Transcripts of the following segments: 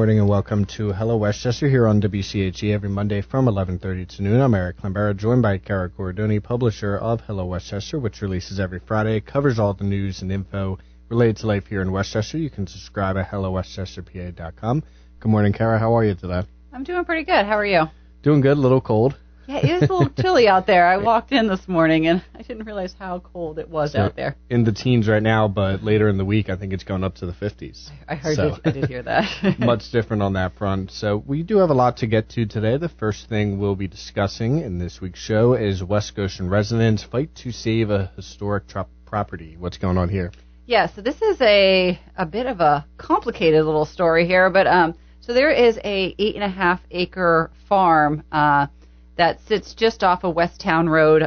morning and welcome to Hello Westchester here on WCHE every Monday from 11:30 to noon. I'm Eric Climbera, joined by Cara Corridoni, publisher of Hello Westchester, which releases every Friday. It covers all the news and info related to life here in Westchester. You can subscribe at hellowestchesterpa.com. Good morning, Cara. How are you today? I'm doing pretty good. How are you? Doing good, a little cold. Yeah, it is a little chilly out there. I walked in this morning, and I didn't realize how cold it was out there. In the teens right now, but later in the week, I think it's going up to the 50s. I did hear that. Much different on that front. So we do have a lot to get to today. The first thing we'll be discussing in this week's show is West Goshen residents fight to save a historic property. What's going on here? Yeah, so this is a bit of a complicated little story here, but so there is a 8.5-acre farm that sits just off of West Town Road.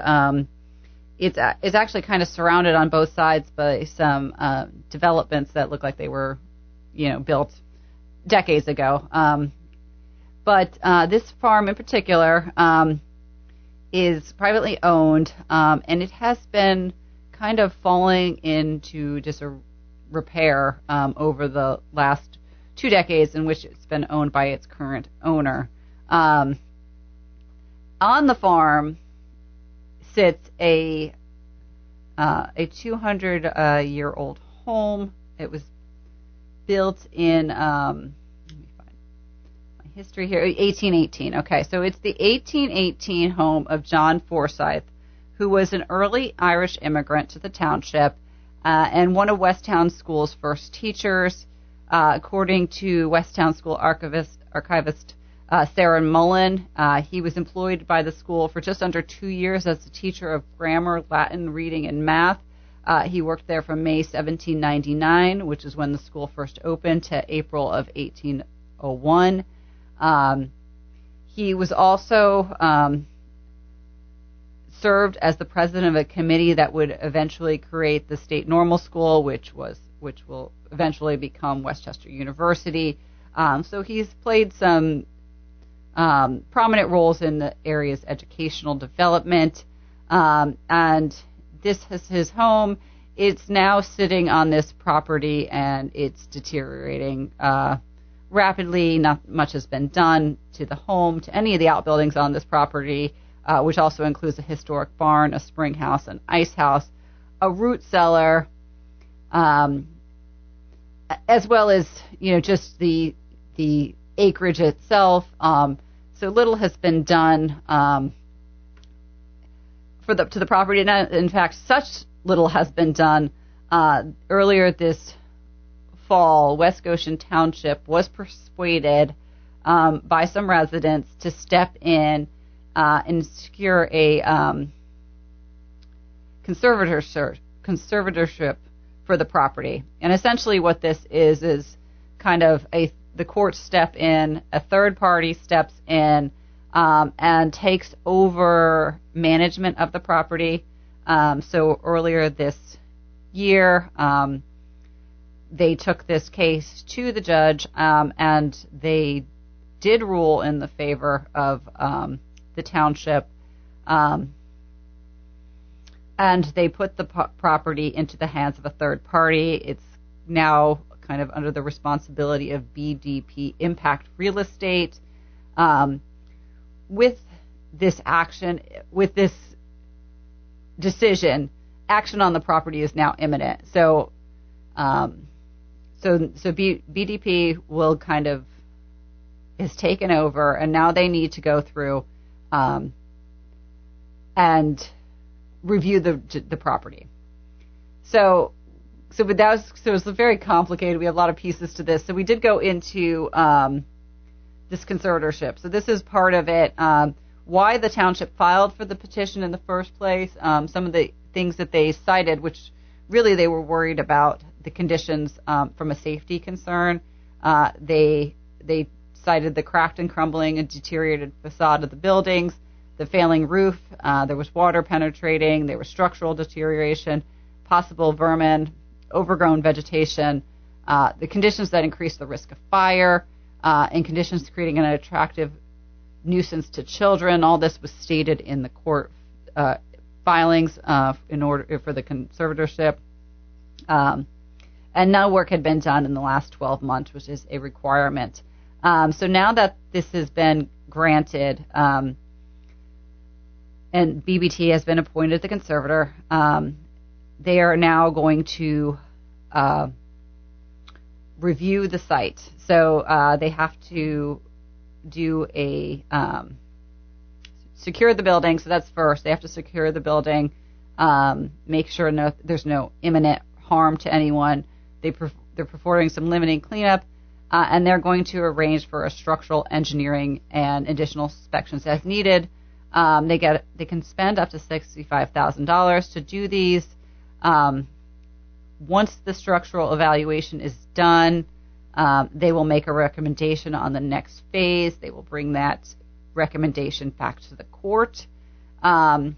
It's actually kind of surrounded on both sides by some developments that look like they were, built decades ago. But this farm in particular is privately owned, and it has been kind of falling into disrepair over the last 2 decades in which it's been owned by its current owner. On the farm sits a 200-year-old home. It was built in, let me find my history here, 1818. Okay, so it's the 1818 home of John Forsyth, who was an early Irish immigrant to the township and one of West Town School's first teachers. According to West Town School archivist Sarah Mullen, he was employed by the school for just under 2 years as a teacher of grammar, Latin, reading, and math. He worked there from May 1799, which is when the school first opened, to April of 1801. He was also served as the president of a committee that would eventually create the State Normal School, which will eventually become Westchester University. So he's played some prominent roles in the area's educational development, and this is his home. It's now sitting on this property, and it's deteriorating rapidly. Not much has been done to the home, to any of the outbuildings on this property, which also includes a historic barn, a spring house, an ice house, a root cellar, as well as just the acreage itself. So little has been done to the property. And in fact, such little has been done. Earlier this fall, West Goshen Township was persuaded by some residents to step in and secure a conservatorship for the property. And essentially what this is kind of the courts step in, a third party steps in, and takes over management of the property. So earlier this year, they took this case to the judge, and they did rule in the favor of the township, and they put the property into the hands of a third party. It's now kind of under the responsibility of BDP Impact Real Estate. With this decision, action on the property is now imminent. So BDP will is taken over, and now they need to go through and review the property. So it's very complicated. We have a lot of pieces to this. So we did go into this conservatorship. So this is part of it. Why the township filed for the petition in the first place. Some of the things that they cited, which really they were worried about the conditions from a safety concern. They cited the cracked and crumbling and deteriorated facade of the buildings, the failing roof. There was water penetrating. There was structural deterioration, possible vermin, overgrown vegetation, the conditions that increase the risk of fire, and conditions creating an attractive nuisance to children. All this was stated in the court filings in order for the conservatorship. And no work had been done in the last 12 months, which is a requirement. So now that this has been granted, and BBT has been appointed the conservator, they are now going to review the site. So they have to do a secure the building. So that's first. They have to secure the building, make sure there's no imminent harm to anyone. They're performing some limiting cleanup, and they're going to arrange for a structural engineering and additional inspections as needed. They can spend up to $65,000 to do these. Once the structural evaluation is done, they will make a recommendation on the next phase. They will bring that recommendation back to the court. Now,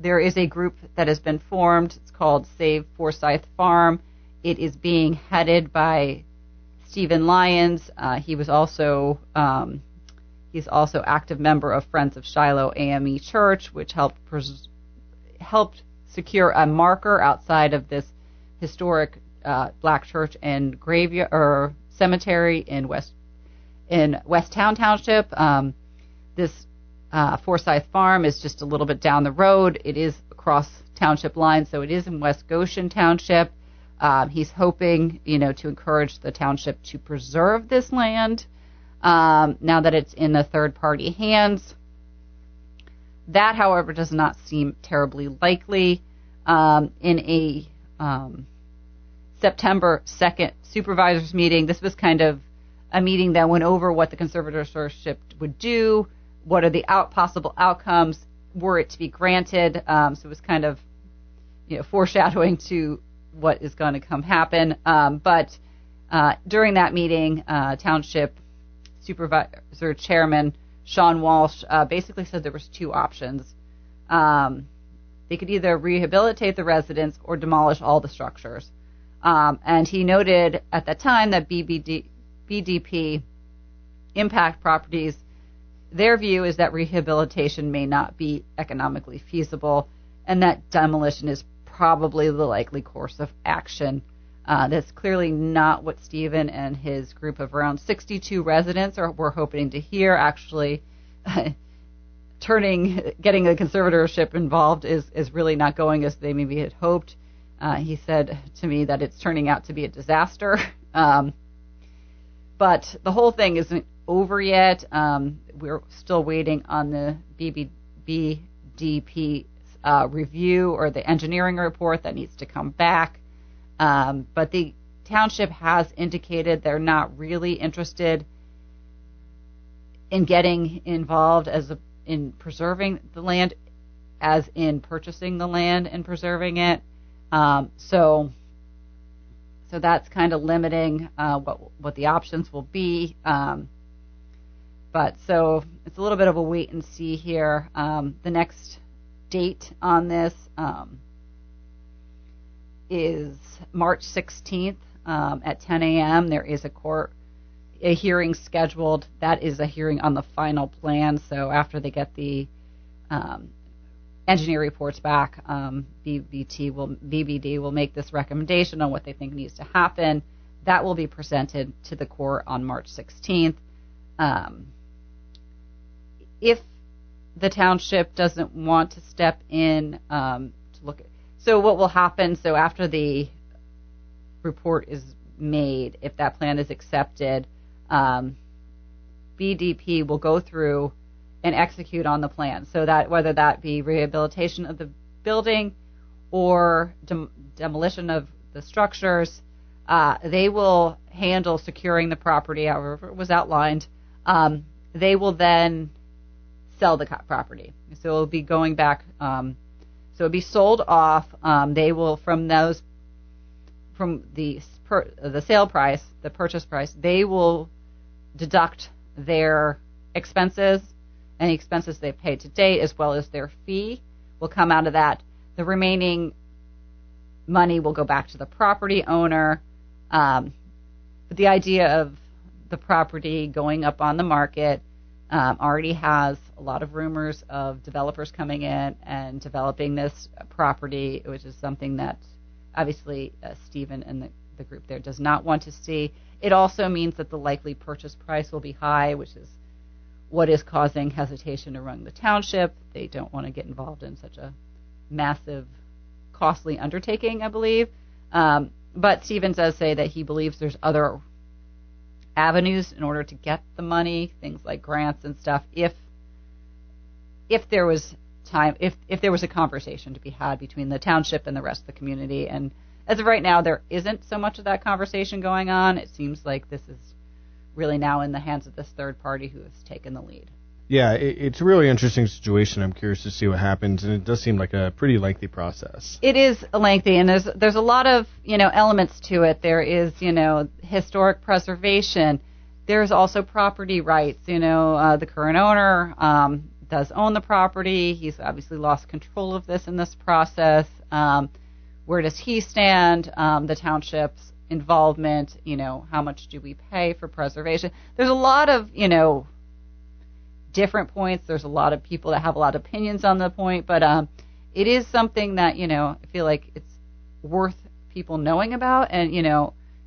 there is a group that has been formed. It's called Save Forsyth Farm. It is being headed by Stephen Lyons. He's also active member of Friends of Shiloh AME Church, which helped secure a marker outside of this historic black church and graveyard or cemetery in Westtown Township. This Forsyth Farm is just a little bit down the road. It is across township lines, so it is in West Goshen Township. He's hoping, to encourage the township to preserve this land now that it's in the third-party hands. That, however, does not seem terribly likely. In a September 2nd supervisors meeting, this was kind of a meeting that went over what the conservatorship would do, what are the possible outcomes were it to be granted. So it was kind of, foreshadowing to what is going to come happen. But during that meeting, Township Supervisor Chairman Sean Walsh basically said there was two options. They could either rehabilitate the residents or demolish all the structures. And he noted at that time that BDP impact properties, their view is that rehabilitation may not be economically feasible and that demolition is probably the likely course of action. That's clearly not what Stephen and his group of around 62 residents were hoping to hear. Actually, getting the conservatorship involved is really not going as they maybe had hoped. He said to me that it's turning out to be a disaster. But the whole thing isn't over yet. We're still waiting on the BDP review or the engineering report that needs to come back. But the township has indicated they're not really interested in getting involved in preserving the land as in purchasing the land and preserving it. So that's kind of limiting what the options will be. But so it's a little bit of a wait and see here. The next date on this is March 16th at 10 a.m. There is a hearing scheduled. That is a hearing on the final plan. So after they get the engineer reports back, BBD will make this recommendation on what they think needs to happen. That will be presented to the court on March 16th. If the township doesn't want to step in to look at, so what will happen? So after the report is made, if that plan is accepted, BDP will go through and execute on the plan. So that whether that be rehabilitation of the building or demolition of the structures, they will handle securing the property, however it was outlined. They will then sell the property. So it will be going back. So it'll be sold off. They will from the sale price, the purchase price, they will deduct their expenses, any expenses they've paid to date, as well as their fee will come out of that. The remaining money will go back to the property owner. But the idea of the property going up on the market already has a lot of rumors of developers coming in and developing this property, which is something that obviously Stephen and the group there does not want to see. It also means that the likely purchase price will be high, which is what is causing hesitation around the township. They don't want to get involved in such a massive, costly undertaking, I believe. But Stevens does say that he believes there's other avenues in order to get the money, things like grants and stuff, if there was time, if there was a conversation to be had between the township and the rest of the community. And as of right now, there isn't so much of that conversation going on. It seems like this is really now in the hands of this third party who has taken the lead. Yeah, it's a really interesting situation. I'm curious to see what happens, and it does seem like a pretty lengthy process. It is lengthy, and there's a lot of elements to it. There is historic preservation. There's also property rights. The current owner does own the property. He's obviously lost control of this in this process. Where does he stand? The township's involvement. How much do we pay for preservation? There's a lot of different points. There's a lot of people that have a lot of opinions on the point, but it is something that I feel like it's worth people knowing about, and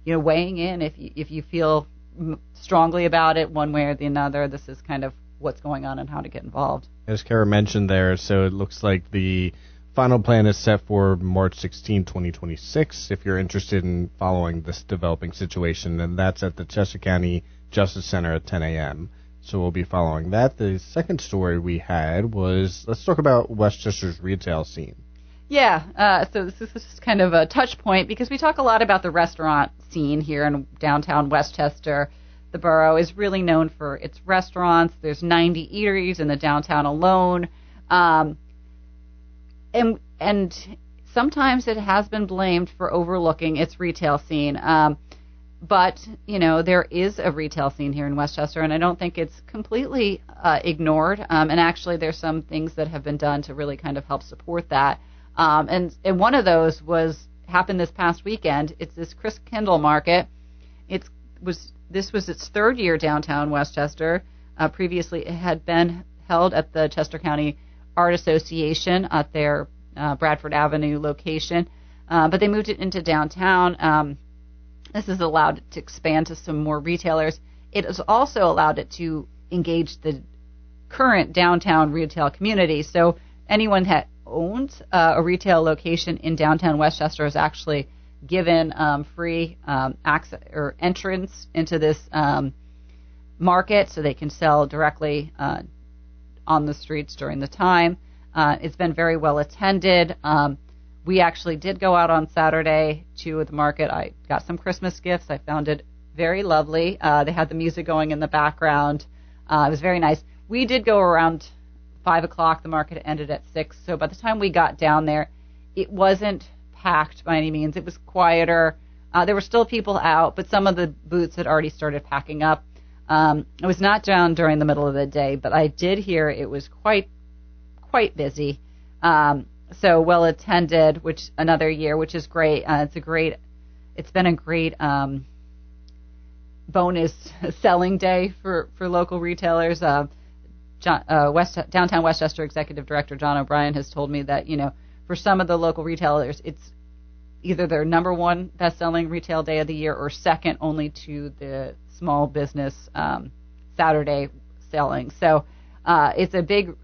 weighing in if you feel strongly about it one way or the other. This is kind of what's going on and how to get involved. As Cara mentioned there, so it looks like the final plan is set for March 16, 2026. If you're interested in following this developing situation, and that's at the Chester County Justice Center at 10 a.m. So we'll be following that. The second story we had was, let's talk about Westchester's retail scene. Yeah, so this is just kind of a touch point because we talk a lot about the restaurant scene here in downtown Westchester. The borough is really known for its restaurants. There's 90 eateries in the downtown alone. And sometimes it has been blamed for overlooking its retail scene. But, there is a retail scene here in Westchester, and I don't think it's completely ignored. And actually, there's some things that have been done to really kind of help support that. And one of those happened this past weekend. It's this Chris Kindle Market. This was its third year downtown Westchester. Previously, it had been held at the Chester County Art Association at their Bradford Avenue location, but they moved it into downtown. This has allowed it to expand to some more retailers. It has also allowed it to engage the current downtown retail community. So anyone that owns a retail location in downtown Westchester is actually given free access or entrance into this market, so they can sell directly on the streets during the time. It's been very well attended. We actually did go out on Saturday to the market. I got some Christmas gifts. I found it very lovely. They had the music going in the background. It was very nice. We did go around 5 o'clock. The market ended at 6. So by the time we got down there, it wasn't packed by any means. It was quieter. There were still people out, but some of the booths had already started packing up. It was not down during the middle of the day, but I did hear it was quite busy. So well attended, which another year, which is great. It's been a great bonus selling day for local retailers. Downtown Westchester Executive Director John O'Brien has told me that for some of the local retailers, it's either their number one best-selling retail day of the year or second only to the small business Saturday selling. So it's a big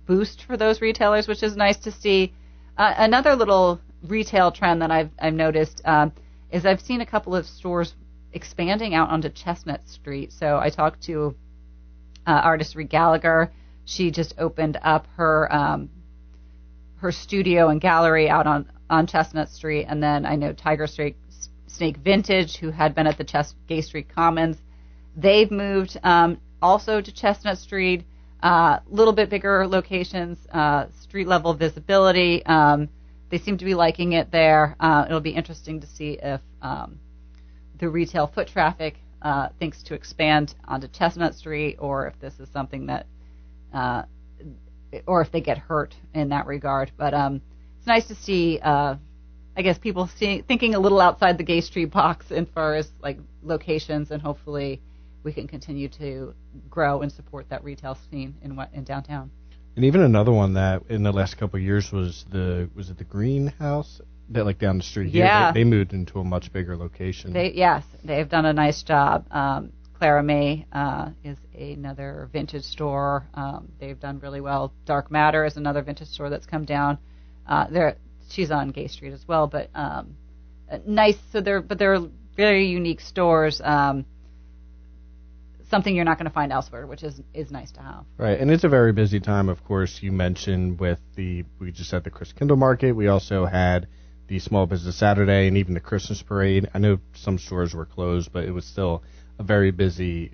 boost for those retailers, which is nice to see. Another little retail trend that I've noticed is I've seen a couple of stores expanding out onto Chestnut Street. So I talked to artist Ree Gallagher. She just opened up her studio and gallery out on Chestnut Street, and then I know Tiger Snake Vintage, who had been at the Gay Street Commons. They've moved also to Chestnut Street. Little bit bigger locations, street level visibility. They seem to be liking it there. It'll be interesting to see if the retail foot traffic thinks to expand onto Chestnut Street, or if this is something that, or if they get hurt in that regard. But it's nice to see, I guess, people thinking a little outside the Gay Street box as far as like locations, and hopefully we can continue to grow and support that retail scene in downtown. And even another one that in the last couple of years was it the Greenhouse? like down the street here. Yeah. They moved into a much bigger location. They've done a nice job. Clara May is another vintage store. They've done really well. Dark Matter is another vintage store that's come down. She's on Gay Street as well, but nice. So they're very unique stores. Something you're not going to find elsewhere, which is nice to have. Right, and it's a very busy time, of course. You mentioned we just had the Chris Kindle Market. We also had the Small Business Saturday and even the Christmas Parade. I know some stores were closed, but it was still a very busy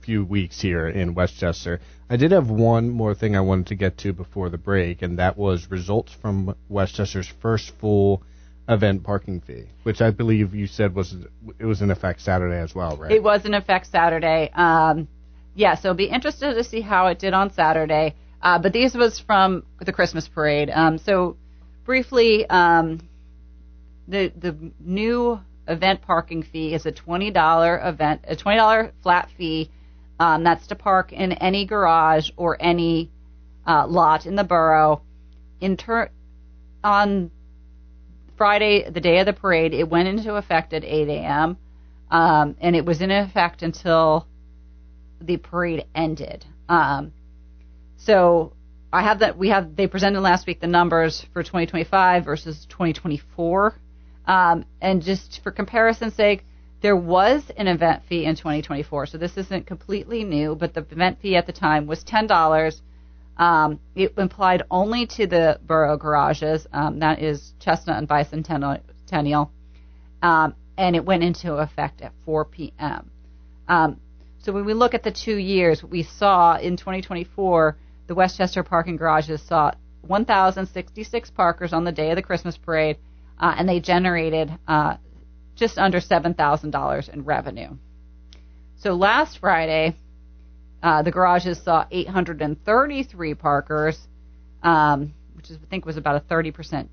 few weeks here in Westchester. I did have one more thing I wanted to get to before the break, and that was results from Westchester's first full event parking fee, which I believe you said was in effect Saturday as well, right? It was in effect Saturday. So it'll be interested to see how it did on Saturday. But these was from the Christmas parade. So briefly, the new event parking fee is a $20 flat fee. That's to park in any garage or any lot in the borough. On Friday, the day of the parade, it went into effect at 8 a.m. And it was in effect until the parade ended. So I have that. They presented last week the numbers for 2025 versus 2024. And just for comparison's sake, there was an event fee in 2024. So this isn't completely new, but the event fee at the time was $10. It applied only to the borough garages. That is Chestnut and Bicentennial. And it went into effect at 4 p.m. So when we look at the 2 years, we saw in 2024, the Westchester parking garages saw 1,066 parkers on the day of the Christmas parade, and they generated just under $7,000 in revenue. So last Friday, the garages saw 833 parkers, which I think was about a 30%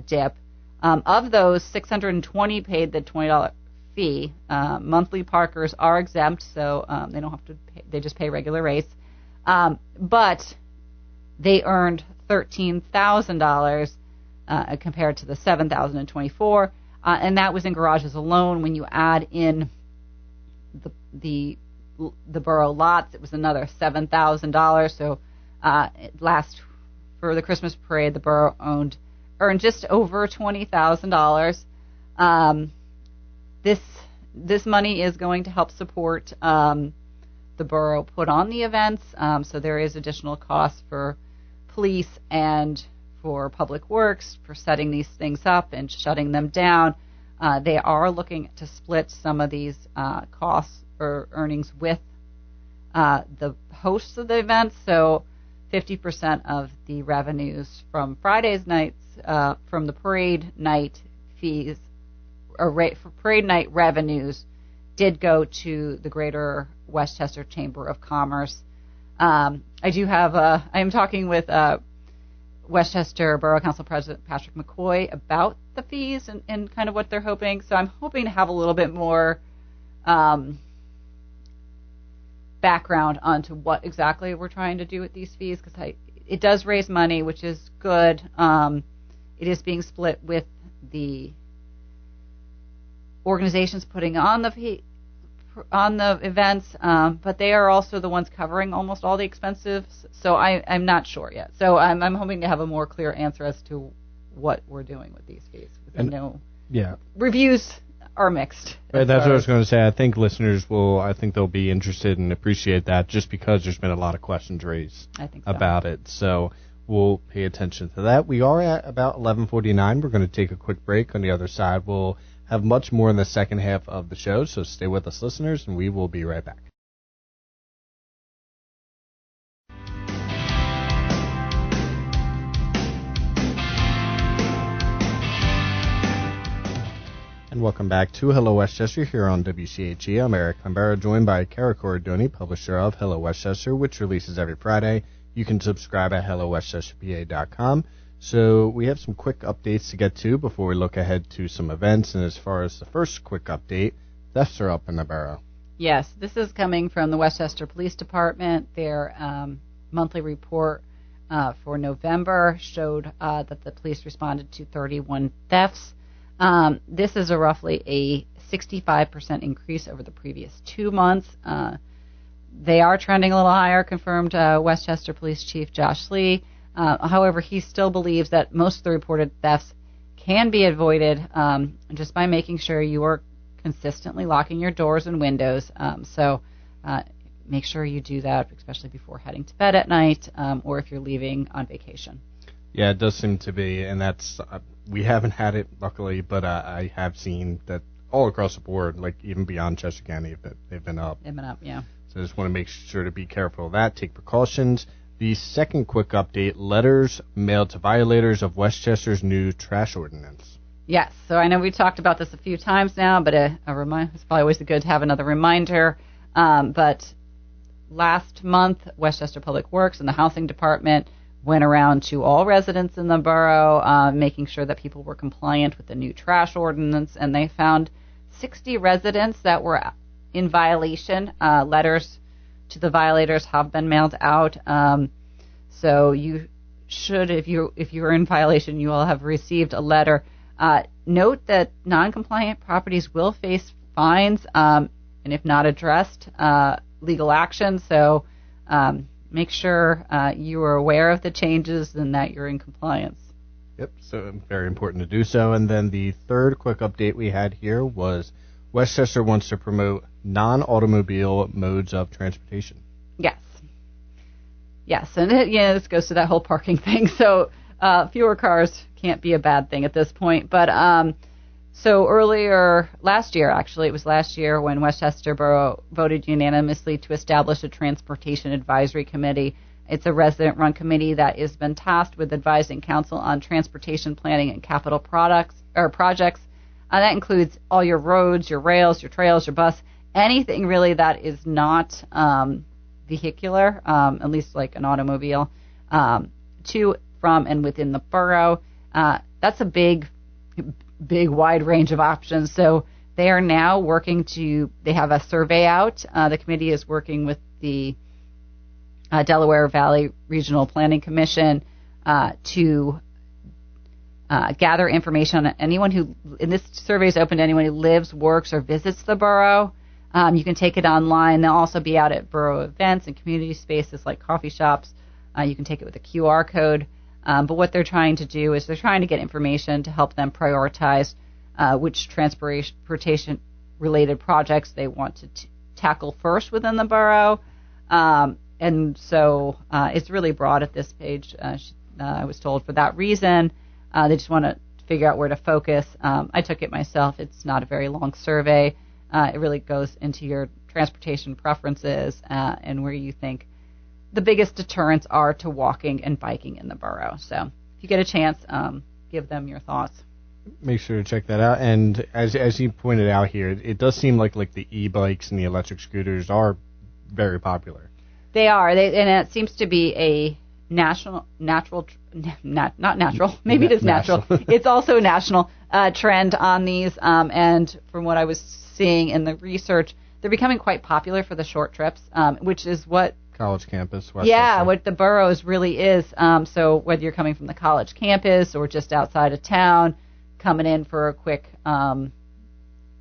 dip. Of those, 620 paid the $20 fee. Monthly parkers are exempt, so they don't have to pay, they just pay regular rates. But they earned $13,000 compared to the $7,024, and that was in garages alone. When you add in the borough lots, it was another $7,000. So for the Christmas parade, the borough earned just over $20,000. This money is going to help support the borough put on the events. So there is additional costs for police and for public works for setting these things up and shutting them down. They are looking to split some of these costs or earnings with the hosts of the events. So 50% of the revenues from Friday's nights, from the parade night fees, or for parade night revenues, did go to the Greater Westchester Chamber of Commerce. I am talking with Westchester Borough Council President Patrick McCoy about the fees and kind of what they're hoping. So I'm hoping to have a little bit more background onto what exactly we're trying to do with these fees, because it does raise money, which is good. It is being split with the organizations putting on the events, but they are also the ones covering almost all the expenses. So I'm not sure yet. So I'm hoping to have a more clear answer as to what we're doing with these fees. I know reviews are mixed. Right, that's what I was going to say. I think listeners they'll be interested and appreciate that, just because there's been a lot of questions raised about it. So we'll pay attention to that. We are at about 11:49. We're going to take a quick break. On the other side, we'll have much more in the second half of the show, so stay with us, listeners, and we will be right back. And welcome back to Hello Westchester here on WCHE. I'm Eric Climbera, joined by Cara Corridoni, publisher of Hello Westchester, which releases every Friday. You can subscribe at hellowestchesterpa.com. So we have some quick updates to get to before we look ahead to some events. And as far as the first quick update, thefts are up in the borough. Yes, this is coming from the Westchester Police Department. Their monthly report for November showed that the police responded to 31 thefts. This is roughly a 65% increase over the previous 2 months. They are trending a little higher, confirmed Westchester Police Chief Josh Lee. However, he still believes that most of the reported thefts can be avoided just by making sure you are consistently locking your doors and windows. So make sure you do that, especially before heading to bed at night or if you're leaving on vacation. Yeah, it does seem to be, and that's we haven't had it, luckily, but I have seen that all across the board, like even beyond Chester County, they've been up. They've been up, yeah. So I just want to make sure to be careful of that, take precautions. The second quick update, letters mailed to violators of Westchester's new trash ordinance. Yes, so I know we talked about this a few times now, but it's probably always good to have another reminder. But last month, Westchester Public Works and the Housing Department went around to all residents in the borough, making sure that people were compliant with the new trash ordinance, and they found 60 residents that were in violation. Letters to the violators have been mailed out. So you should, if you're in violation, you will have received a letter. Note that non-compliant properties will face fines, and if not addressed, legal action. So make sure you are aware of the changes and that you're in compliance. Yep, so very important to do so. And then the third quick update we had here was Westchester wants to promote non-automobile modes of transportation. Yes, and this goes to that whole parking thing. So fewer cars can't be a bad thing at this point. But so last year when Westchester Borough voted unanimously to establish a Transportation Advisory Committee. It's a resident-run committee that has been tasked with advising council on transportation planning and capital projects. That includes all your roads, your rails, your trails, your bus, anything really that is not vehicular, at least like an automobile, to, from, and within the borough. That's a big, wide range of options. So they are now they have a survey out. The committee is working with the Delaware Valley Regional Planning Commission to gather information on anyone and this survey is open to anyone who lives, works, or visits the borough. You can take it online. They'll also be out at borough events and community spaces like coffee shops. You can take it with a QR code. But what they're trying to do is they're trying to get information to help them prioritize which transportation-related projects they want to tackle first within the borough. And so it's really broad at this page, I was told, for that reason. They just want to figure out where to focus. I took it myself. It's not a very long survey. It really goes into your transportation preferences and where you think the biggest deterrents are to walking and biking in the borough. So if you get a chance, give them your thoughts. Make sure to check that out. And as you pointed out here, it does seem like the e-bikes and the electric scooters are very popular. They are, and it seems to be a not natural. Maybe it is natural. It's also a national trend on these. And from what I was seeing in the research, they're becoming quite popular for the short trips, which is what college campus. What the boroughs really is. So whether you're coming from the college campus or just outside of town, coming in for a quick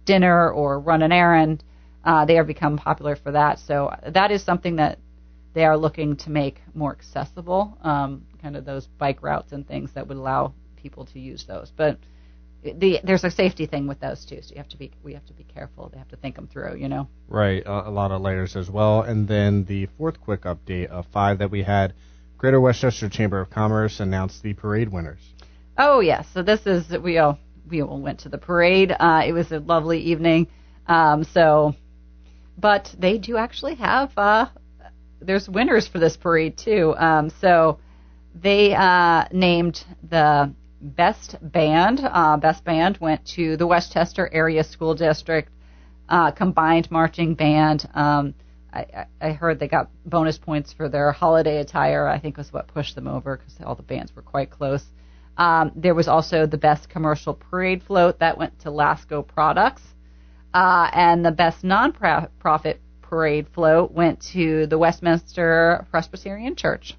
dinner or run an errand, they have become popular for that. So that is something that they are looking to make more accessible, kind of those bike routes and things that would allow people to use those. But there's a safety thing with those too, so we have to be careful. They have to think them through, Right, a lot of layers as well. And then the fourth quick update of 5 that we had, Greater Westchester Chamber of Commerce announced the parade winners. Oh yes, so this is we all went to the parade. It was a lovely evening. But they do actually have. There's winners for this parade too. So they named the best band. Best band went to the Westchester Area School District Combined Marching Band. I heard they got bonus points for their holiday attire. I think was what pushed them over because all the bands were quite close. There was also the best commercial parade float that went to Lasco Products, and the best nonprofit parade float went to the Westminster Presbyterian Church.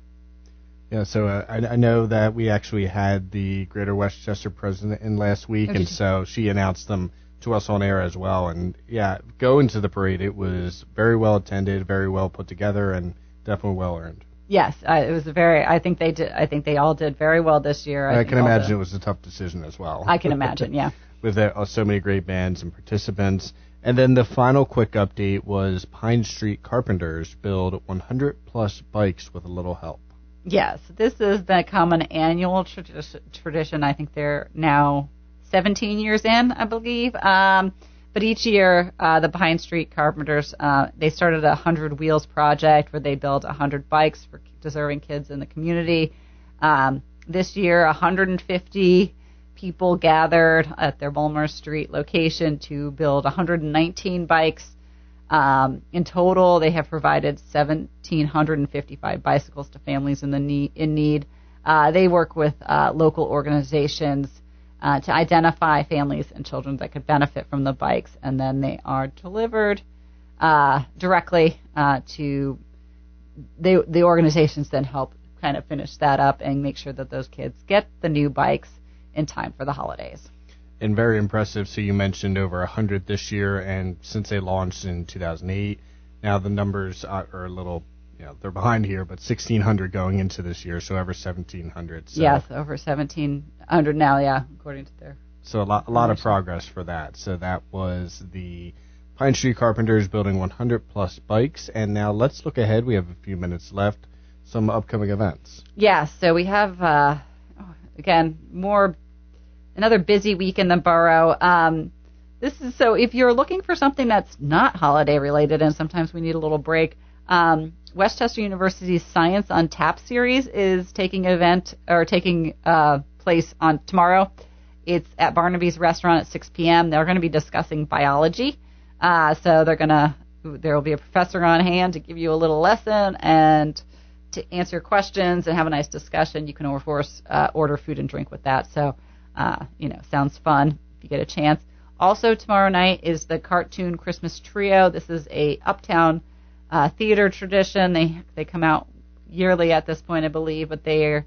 Yeah, so I know that we actually had the Greater Westchester president in last week, and so she announced them to us on air as well. And yeah, going to the parade, it was very well attended, very well put together, and definitely well earned. Yes, it was I think they did. I think they all did very well this year. I can imagine it was a tough decision as well. I can imagine, yeah. With so many great bands and participants. And then the final quick update was Pine Street Carpenters build 100-plus bikes with a little help. Yes, this has become an annual tradition. I think they're now 17 years in, I believe. But each year, the Pine Street Carpenters, they started a 100 Wheels project where they build 100 bikes for deserving kids in the community. This year, 150 people gathered at their Bulmer Street location to build 119 bikes. In total, they have provided 1,755 bicycles to families in need. They work with local organizations to identify families and children that could benefit from the bikes, and then they are delivered directly to the organizations. Then help kind of finish that up and make sure that those kids get the new bikes in time for the holidays. And very impressive. So you mentioned over 100 this year, and since they launched in 2008, now the numbers are a little, they're behind here, but 1,600 going into this year, so over 1,700. So, yes, over 1,700 now, yeah, according to their. So a lot of progress for that. So that was the Pine Street Carpenters building 100-plus bikes, and now let's look ahead. We have a few minutes left. Some upcoming events. Yes, so we have, again, another busy week in the borough. So if you're looking for something that's not holiday related, and sometimes we need a little break, Westchester University's Science on Tap series is taking place on tomorrow. It's at Barnaby's Restaurant at 6 p.m. They're going to be discussing biology. So there will be a professor on hand to give you a little lesson and to answer questions and have a nice discussion. You can, of course, order food and drink with that. So, sounds fun if you get a chance. Also, tomorrow night is the Cartoon Christmas Trio. This is a uptown theater tradition. They come out yearly at this point, I believe, but they're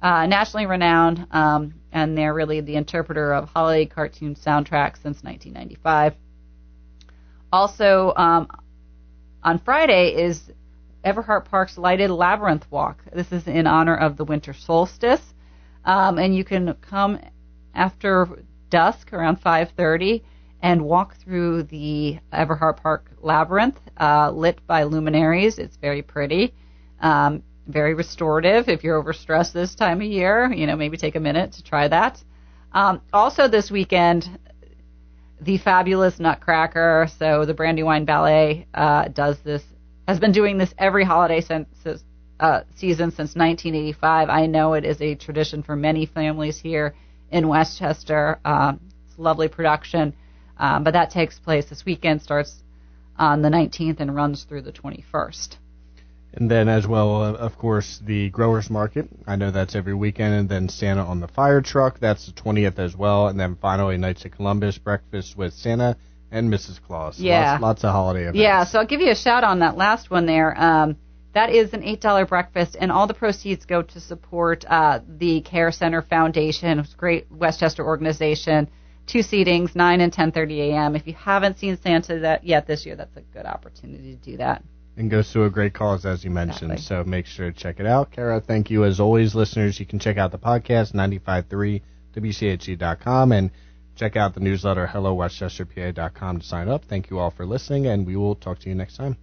nationally renowned, and they're really the interpreter of holiday cartoon soundtracks since 1995. Also, on Friday is Everhart Park's Lighted Labyrinth Walk. This is in honor of the winter solstice, and you can come after dusk around 5:30 and walk through the Everhart Park Labyrinth, lit by luminaries. It's very pretty, very restorative. If you're overstressed this time of year, maybe take a minute to try that. Also this weekend, the fabulous Nutcracker, so the Brandywine Ballet has been doing this every holiday season since 1985. I know it is a tradition for many families here in Westchester. It's a lovely production, but that takes place this weekend, starts on the 19th and runs through the 21st. And then as well, of course, the Growers Market. I know that's every weekend. And then Santa on the Fire Truck. That's the 20th as well. And then finally, Knights of Columbus, breakfast with Santa and Mrs. Claus. So yeah. Lots of holiday events. Yeah, so I'll give you a shout on that last one there. That is an $8 breakfast, and all the proceeds go to support the Care Center Foundation. It's a great Westchester organization. 2 seatings, 9 and 10:30 a.m. If you haven't seen Santa yet this year, that's a good opportunity to do that. And goes to a great cause, as you mentioned, Exactly. So make sure to check it out. Cara, thank you as always, listeners. You can check out the podcast, 95.3 WCHE.com, and check out the newsletter, hellowestchesterpa.com to sign up. Thank you all for listening, and we will talk to you next time.